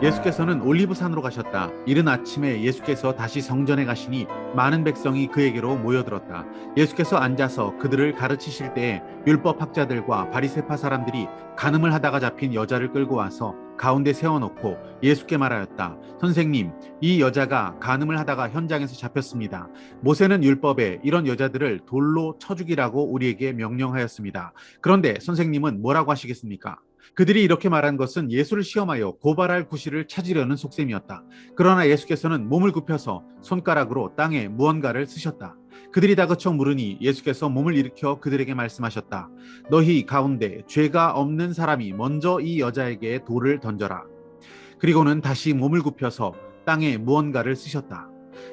예수께서는 올리브산으로 가셨다. 이른 아침에 예수께서 다시 성전에 가시니 많은 백성이 그에게로 모여들었다. 예수께서 앉아서 그들을 가르치실 때에 율법 학자들과 바리새파 사람들이 간음을 하다가 잡힌 여자를 끌고 와서 가운데 세워놓고 예수께 말하였다. 선생님, 이 여자가 간음을 하다가 현장에서 잡혔습니다. 모세는 율법에 이런 여자들을 돌로 쳐 죽이라고 우리에게 명령하였습니다. 그런데 선생님은 뭐라고 하시겠습니까? 그들이 이렇게 말한 것은 예수를 시험하여 고발할 구실을 찾으려는 속셈이었다. 그러나 예수께서는 몸을 굽혀서 손가락으로 땅에 무언가를 쓰셨다. 그들이 다그쳐 물으니 예수께서 몸을 일으켜 그들에게 말씀하셨다. 너희 가운데 죄가 없는 사람이 먼저 이 여자에게 돌을 던져라. 그리고는 다시 몸을 굽혀서 땅에 무언가를 쓰셨다.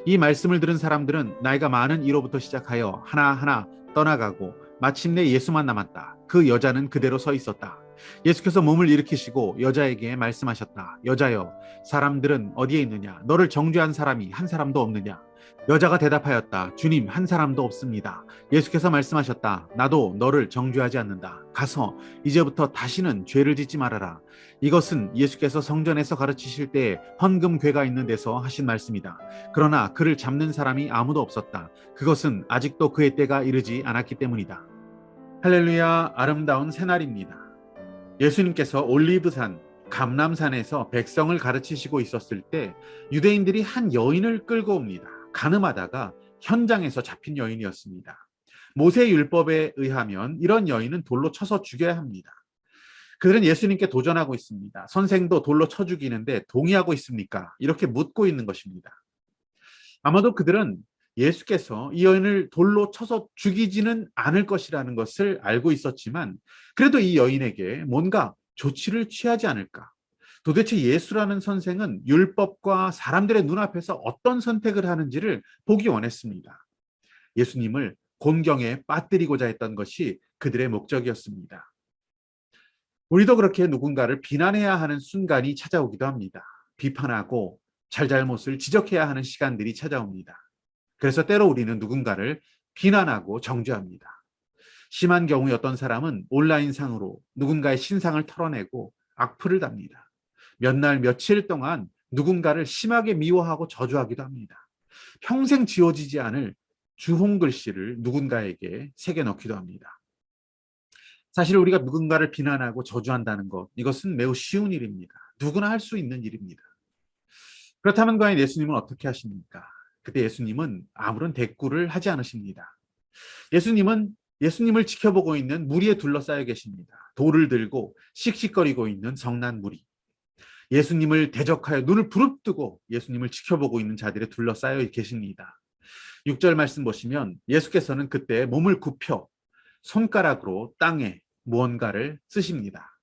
이 말씀을 들은 사람들은 나이가 많은 이로부터 시작하여 하나하나 떠나가고 마침내 예수만 남았다. 그 여자는 그대로 서 있었다. 예수께서 몸을 일으키시고 여자에게 말씀하셨다. 여자여, 사람들은 어디에 있느냐? 너를 정죄한 사람이 한 사람도 없느냐? 여자가 대답하였다. 주님, 한 사람도 없습니다. 예수께서 말씀하셨다. 나도 너를 정죄하지 않는다. 가서 이제부터 다시는 죄를 짓지 말아라. 이것은 예수께서 성전에서 가르치실 때 헌금궤가 있는 데서 하신 말씀이다. 그러나 그를 잡는 사람이 아무도 없었다. 그것은 아직도 그의 때가 이르지 않았기 때문이다. 할렐루야, 아름다운 새날입니다. 예수님께서 올리브산, 감람산에서 백성을 가르치시고 있었을 때 유대인들이 한 여인을 끌고 옵니다. 간음하다가 현장에서 잡힌 여인이었습니다. 모세 율법에 의하면 이런 여인은 돌로 쳐서 죽여야 합니다. 그들은 예수님께 도전하고 있습니다. 선생도 돌로 쳐 죽이는데 동의하고 있습니까? 이렇게 묻고 있는 것입니다. 아마도 그들은 예수께서 이 여인을 돌로 쳐서 죽이지는 않을 것이라는 것을 알고 있었지만 그래도 이 여인에게 뭔가 조치를 취하지 않을까? 도대체 예수라는 선생은 율법과 사람들의 눈앞에서 어떤 선택을 하는지를 보기 원했습니다. 예수님을 곤경에 빠뜨리고자 했던 것이 그들의 목적이었습니다. 우리도 그렇게 누군가를 비난해야 하는 순간이 찾아오기도 합니다. 비판하고 잘잘못을 지적해야 하는 시간들이 찾아옵니다. 그래서 때로 우리는 누군가를 비난하고 정죄합니다. 심한 경우에 어떤 사람은 온라인상으로 누군가의 신상을 털어내고 악플을 답니다. 몇 날 며칠 동안 누군가를 심하게 미워하고 저주하기도 합니다. 평생 지워지지 않을 주홍 글씨를 누군가에게 새겨넣기도 합니다. 사실 우리가 누군가를 비난하고 저주한다는 것, 이것은 매우 쉬운 일입니다. 누구나 할 수 있는 일입니다. 그렇다면 과연 예수님은 어떻게 하십니까? 그때 예수님은 아무런 대꾸를 하지 않으십니다. 예수님을 지켜보고 있는 무리에 둘러싸여 계십니다. 돌을 들고 씩씩거리고 있는 성난 무리. 예수님을 대적하여 눈을 부릅뜨고 예수님을 지켜보고 있는 자들에 둘러싸여 계십니다. 6절 말씀 보시면 예수께서는 그때 몸을 굽혀 손가락으로 땅에 무언가를 쓰십니다.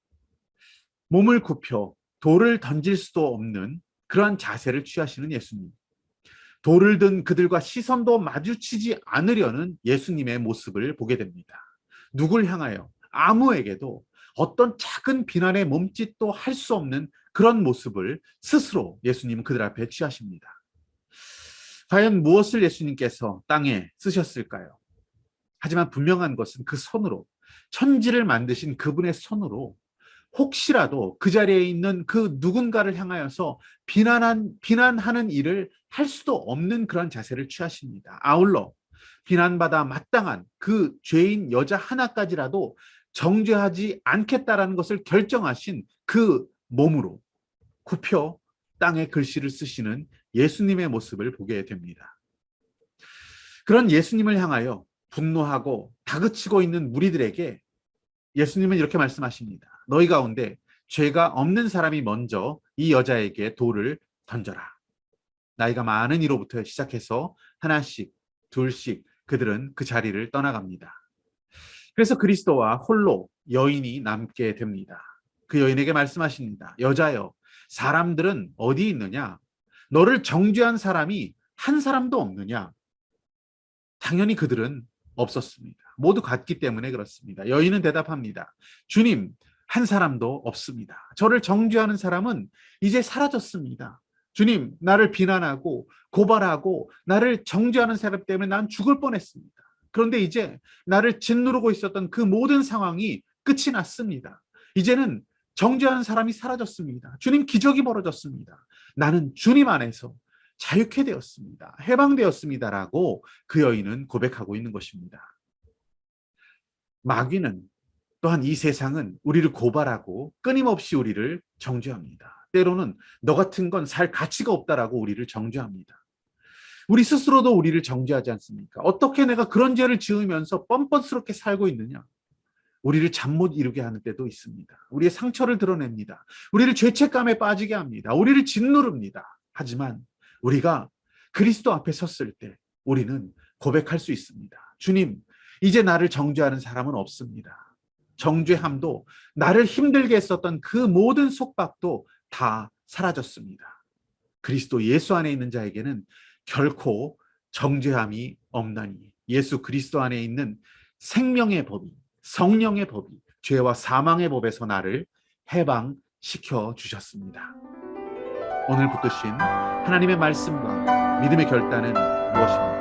몸을 굽혀 돌을 던질 수도 없는 그러한 자세를 취하시는 예수님. 돌을 든 그들과 시선도 마주치지 않으려는 예수님의 모습을 보게 됩니다. 누굴 향하여 아무에게도 어떤 작은 비난의 몸짓도 할 수 없는 그런 모습을 스스로 예수님은 그들 앞에 취하십니다. 과연 무엇을 예수님께서 땅에 쓰셨을까요? 하지만 분명한 것은 그 손으로, 천지를 만드신 그분의 손으로 혹시라도 그 자리에 있는 그 누군가를 향하여서 비난하는 일을 할 수도 없는 그런 자세를 취하십니다. 아울러 비난받아 마땅한 그 죄인 여자 하나까지라도 정죄하지 않겠다라는 것을 결정하신 그 몸으로 굽혀 땅에 글씨를 쓰시는 예수님의 모습을 보게 됩니다. 그런 예수님을 향하여 분노하고 다그치고 있는 무리들에게 예수님은 이렇게 말씀하십니다. 너희 가운데 죄가 없는 사람이 먼저 이 여자에게 돌을 던져라. 나이가 많은 이로부터 시작해서 하나씩, 둘씩 그들은 그 자리를 떠나갑니다. 그래서 그리스도와 홀로 여인이 남게 됩니다. 그 여인에게 말씀하십니다. 여자여, 사람들은 어디 있느냐? 너를 정죄한 사람이 한 사람도 없느냐? 당연히 그들은 없었습니다. 모두 같기 때문에 그렇습니다. 여인은 대답합니다. 주님, 한 사람도 없습니다. 저를 정죄하는 사람은 이제 사라졌습니다. 주님, 나를 비난하고 고발하고 나를 정죄하는 사람 때문에 난 죽을 뻔했습니다. 그런데 이제 나를 짓누르고 있었던 그 모든 상황이 끝이 났습니다. 이제는 정죄한 사람이 사라졌습니다. 주님 기적이 벌어졌습니다. 나는 주님 안에서 자유케 되었습니다. 해방되었습니다라고 그 여인은 고백하고 있는 것입니다. 마귀는 또한 이 세상은 우리를 고발하고 끊임없이 우리를 정죄합니다. 때로는 너 같은 건 살 가치가 없다라고 우리를 정죄합니다. 우리 스스로도 우리를 정죄하지 않습니까? 어떻게 내가 그런 죄를 지으면서 뻔뻔스럽게 살고 있느냐? 우리를 잠 못 이루게 하는 때도 있습니다. 우리의 상처를 드러냅니다. 우리를 죄책감에 빠지게 합니다. 우리를 짓누릅니다. 하지만 우리가 그리스도 앞에 섰을 때 우리는 고백할 수 있습니다. 주님, 이제 나를 정죄하는 사람은 없습니다. 정죄함도 나를 힘들게 했었던 그 모든 속박도 다 사라졌습니다. 그리스도 예수 안에 있는 자에게는 결코 정죄함이 없나니 예수 그리스도 안에 있는 생명의 법이, 성령의 법이 죄와 사망의 법에서 나를 해방시켜 주셨습니다. 오늘 붙드신 하나님의 말씀과 믿음의 결단은 무엇입니까?